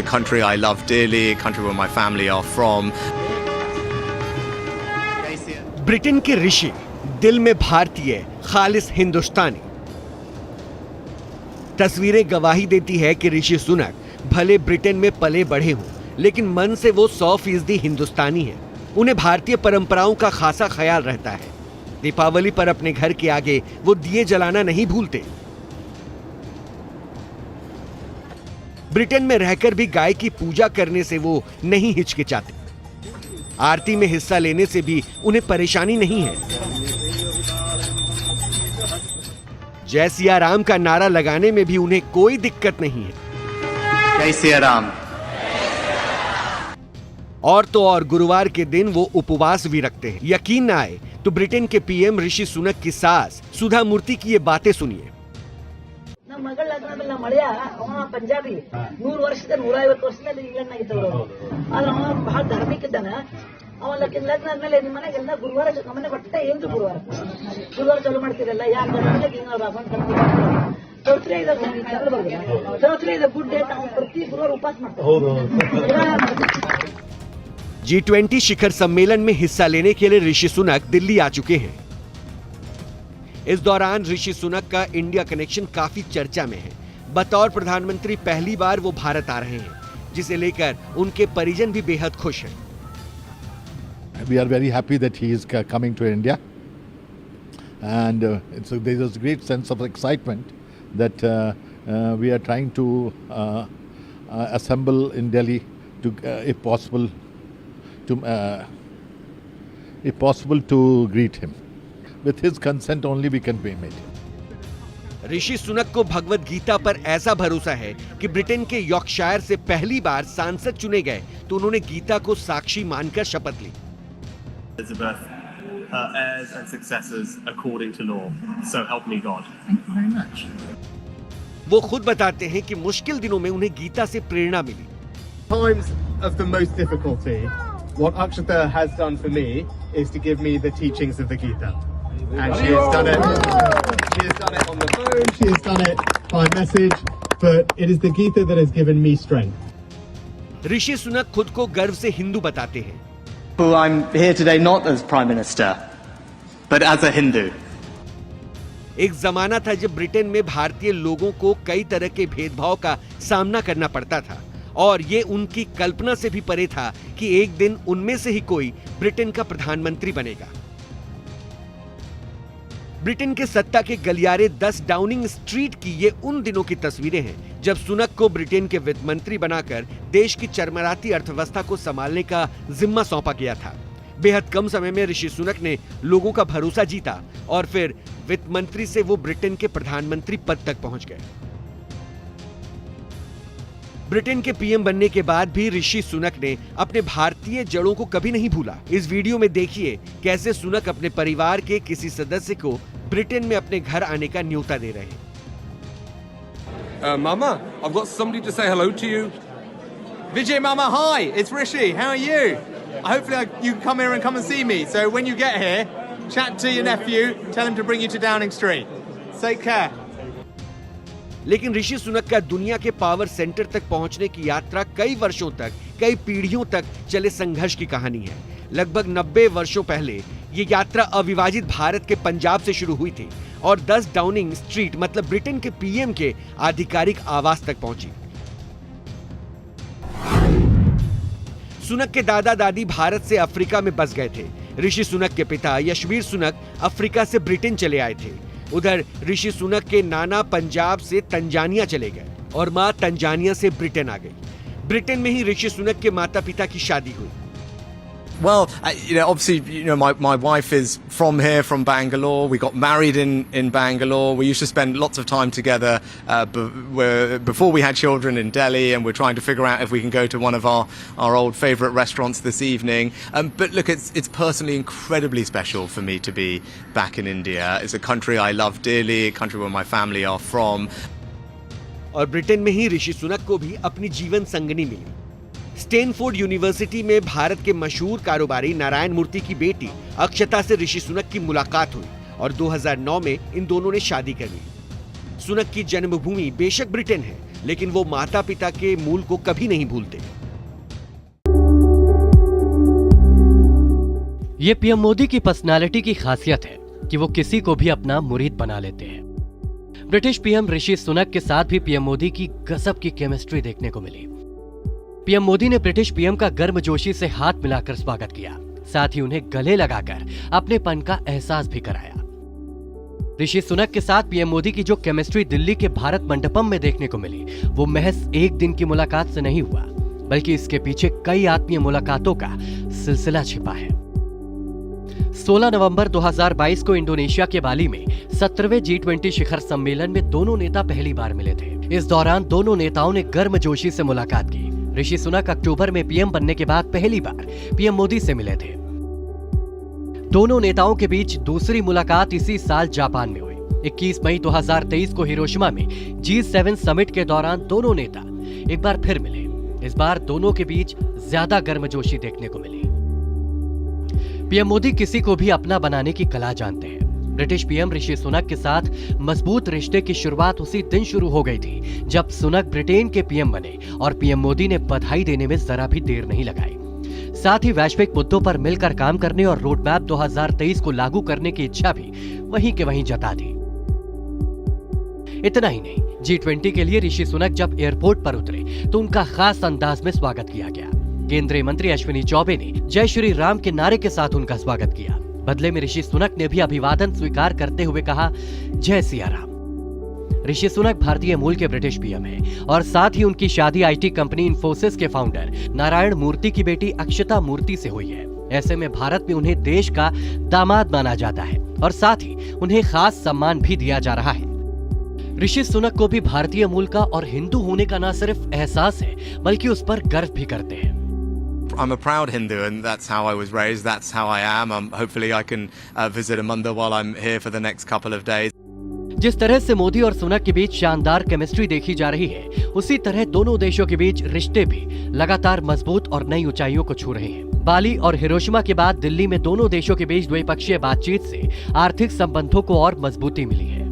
country I love dearly, a country where my family are from. Britain के ऋषि, दिल में भारतीय, खालिस हिंदुस्तानी। तस्वीरें गवाही देती है कि ऋषि सुनक भले ब्रिटेन में पले बढ़े हों, लेकिन मन से वो 100% हिंदुस्तानी है। उन्हें भारतीय परंपराओं का खासा ख्याल रहता है। दीपावली पर अपने घर के आगे वो दिए जलाना नहीं भूलते। ब्रिटेन में रहकर भी गाय की पूजा करने से वो नहीं हिचकिचाते। आरती में हिस्सा लेने से भी उन्हें परेशानी नहीं है। जय सिया राम का नारा लगाने में भी उन्हें कोई दिक्कत नहीं है। जय सिया राम। और तो और गुरुवार के दिन वो उपवास भी रखते हैं। यकीन ना आए तो ब्रिटेन के पीएम ऋषि सुनक की सास सुधा मूर्ति की ये बातें सुनिए। ಮಗಳ ಲಗ್ನದಲ್ಲಿ ನಮ್ಮ ಮಳೆಯ ಅವ ಪಂಜಾಬಿ 100 ವರ್ಷದ 150 ವರ್ಷದಲ್ಲಿ ಇಂಗ್ಲೆಂಡ್ನಾಗಿದ್ದವರು ಆದ್ರೆ ಅವ ಬಹಳ ಧಾರ್ಮಿಕ ಇದ್ದಾನ ಅವ ಲಗ್ನ ಆದ್ಮೇಲೆ ನಿಮ್ಮ ಮನೆಗೆಲ್ಲ ಗುರುವಾರ ನಮ್ಮನೆ ಬಟ್ಟೆ ಏನು ಗುರುವಾರ ಚಾಲು ಮಾಡ್ತಿರಲ್ಲ ಯಾಕೆ ಚೌತ್ರಿ ಇದೆ ಗುಡ್ ಡೇ ನಾವು ಪ್ರತಿ ಗುರುವಾರ ಉಪವಾಸ ಮಾಡ್ತೀವಿ। G20 शिखर सम्मेलन में हिस्सा लेने के लिए ऋषि सुनक दिल्ली आ चुके हैं। इस दौरान ऋषि सुनक का इंडिया कनेक्शन काफी चर्चा में है। बतौर प्रधानमंत्री पहली बार वो भारत आ रहे हैं, जिसे लेकर उनके परिजन भी बेहद खुश हैं। We are very happy that he is coming to India, and there is a great sense of excitement that we are trying to assemble in Delhi to, if possible, to greet him. With his consent only we can meet him. Rishi Sunak को भगवत गीता पर ऐसा भरोसा है कि Britain के Yorkshire से पहली बार सांसद चुने गए तो उन्होंने गीता को साक्षी मानकर शपथ ली। Elizabeth, her heirs and successors according to law. So help me God. Thank you very much. वो खुद बताते हैं कि मुश्किल दिनों में उन्हें गीता से प्रेरणा मिली। Times of the most difficulty, what Akshata has done for me is to give me the teachings of the Gita. And she has done it. She has done it on the phone. She has done it by message. But it is the Gita that has given me strength. Rishi Sunak खुद को गर्व से हिंदू बताते हैं। I'm here today not as Prime Minister, but as a Hindu. एक जमाना था जब ब्रिटेन में भारतीय लोगों को कई तरह के भेदभाव का सामना करना पड़ता था, और ये उनकी कल्पना से भी परे था कि एक दिन उनमें से ही कोई ब्रिटेन का प्रधानमंत्री बनेगा। ब्रिटेन के सत्ता के गलियारे 10 डाउनिंग स्ट्रीट की ये उन दिनों की तस्वीरें हैं जब सुनक को ब्रिटेन के वित्त मंत्री बनाकर देश की चरमराती अर्थव्यवस्था को संभालने का जिम्मा सौंपा गया था। बेहद कम समय में ऋषि सुनक ने लोगों का भरोसा जीता और फिर वित्त मंत्री से वो ब्रिटेन के प्रधानमंत्री पद तक पहुंच गए। ब्रिटेन के पीएम बनने के बाद भी ऋषि सुनक ने अपने भारतीय जड़ों को कभी नहीं भूला। इस वीडियो में देखिए कैसे सुनक अपने परिवार के किसी सदस्य को ब्रिटेन में अपने घर आने का न्योता दे रहे हैं। Mama, I've got somebody to say hello to you. Vijay, Mama, hi, it's Rishi. How are you? Hopefully you can come here and come and see me. So when you get here, chat to your nephew, tell him to bring you to Downing Street. Take care. लेकिन ऋषि सुनक का दुनिया के power centre तक पहुंचने की यात्रा कई वर्षों तक, कई पीढ़ियों तक चले संघर्ष की कहानी है। लगभग 90 वर्षों पहले ये यात्रा अविभाजित भारत के पंजाब से शुरू हुई थी और 10 डाउनिंग स्ट्रीट मतलब ब्रिटेन के पीएम के आधिकारिक आवास तक पहुंची। सुनक के दादा दादी भारत से अफ्रीका में बस गए थे। ऋषि सुनक के पिता यशवीर सुनक अफ्रीका से ब्रिटेन चले आए थे। उधर ऋषि सुनक के नाना पंजाब से तंजानिया चले गए और मां तंजानिया से ब्रिटेन आ गई। ब्रिटेन में ही ऋषि सुनक के माता पिता की शादी हुई। Well, obviously, my wife is from here, from Bangalore. We got married in Bangalore. We used to spend lots of time together before we had children in Delhi, and we're trying to figure out if we can go to one of our old favourite restaurants this evening. But look, it's personally incredibly special for me to be back in India. It's a country I love dearly, a country where my family are from. और Britain में ही ऋषि सुनक को भी अपनी जीवन संगनी मिली। Stanford university में भारत के मशहूर कारोबारी नारायण मूर्ति की बेटी अक्षता से ऋषि सुनक की मुलाकात हुई और 2009 में इन दोनों ने शादी कर ली। सुनक की जन्मभूमि बेशक ब्रिटेन है, लेकिन वो माता पिता के मूल को कभी नहीं भूलते। ये पीएम मोदी की पर्सनालिटी की खासियत है कि वो किसी को भी अपना मुरीद बना लेते हैं। ब्रिटिश पीएम ऋषि सुनक के साथ भी पीएम मोदी की गजब की केमिस्ट्री देखने को मिली। पीएम मोदी ने ब्रिटिश पीएम का गर्मजोशी से हाथ मिलाकर स्वागत किया, साथ ही उन्हें गले लगाकर अपनेपन का एहसास भी कराया। ऋषि सुनक के साथ पीएम मोदी की जो केमिस्ट्री दिल्ली के भारत मंडपम में देखने को मिली, वो महज एक दिन की मुलाकात से नहीं हुआ, बल्कि इसके पीछे कई आत्मीय मुलाकातों का सिलसिला छिपा है। 16 नवंबर 2022 को इंडोनेशिया के बाली में 17वें G20 शिखर सम्मेलन में दोनों नेता पहली बार मिले थे। इस दौरान दोनों नेताओं ने गर्मजोशी से मुलाकात की। ऋषि सुनक अक्टूबर में पीएम बनने के बाद पहली बार पीएम मोदी से मिले थे। दोनों नेताओं के बीच दूसरी मुलाकात इसी साल जापान में हुई। 21 मई 2023 को हिरोशिमा में G7 समिट के दौरान दोनों नेता एक बार फिर मिले। इस बार दोनों के बीच ज्यादा गर्मजोशी देखने को मिली। पीएम मोदी किसी को भी अपना बनाने की कला जानते हैं। ब्रिटिश पीएम ऋषि सुनक के साथ मजबूत रिश्ते की शुरुआत उसी दिन शुरू हो गई थी जब सुनक ब्रिटेन के पीएम बने और पीएम मोदी ने बधाई देने में जरा भी देर नहीं लगाई। साथ ही वैश्विक मुद्दों पर मिलकर काम करने और रोड मैप 2023 को लागू करने की इच्छा भी वहीं के वहीं जता दी। इतना ही नहीं, G20 के लिए ऋषि सुनक जब एयरपोर्ट पर उतरे तो उनका खास अंदाज में स्वागत किया गया। केंद्रीय मंत्री अश्विनी चौबे ने जय श्री राम के नारे के साथ उनका स्वागत किया। बदले में ऋषि सुनक ने भी अभिवादन स्वीकार करते हुए कहा, जय सिया राम। ऋषि सुनक भारतीय मूल के ब्रिटिश पीएम हैं और साथ ही उनकी शादी आईटी कंपनी इन्फोसिस के फाउंडर नारायण मूर्ति की बेटी अक्षता मूर्ति से हुई है। ऐसे में भारत में उन्हें देश का दामाद माना जाता है और साथ ही उन्हें खास सम्मान भी दिया जा रहा है। ऋषि सुनक को भी भारतीय मूल का और हिंदू होने का न सिर्फ एहसास है, बल्कि उस पर गर्व भी करते हैं। I'm a proud Hindu, and that's how I was raised. That's how I am. Hopefully, I can visit a mandir while I'm here for the next couple of days. जिस तरह से मोदी और सुनक के बीच शानदार केमिस्ट्री देखी जा रही है, उसी तरह दोनों देशों के बीच रिश्ते भी लगातार मजबूत और नई ऊंचाइयों को छू रहे हैं। बाली और हिरोशिमा के बाद दिल्ली में दोनों देशों के बीच द्विपक्षीय बातचीत से आर्थिक संबंधों को और मजबूती मिली है।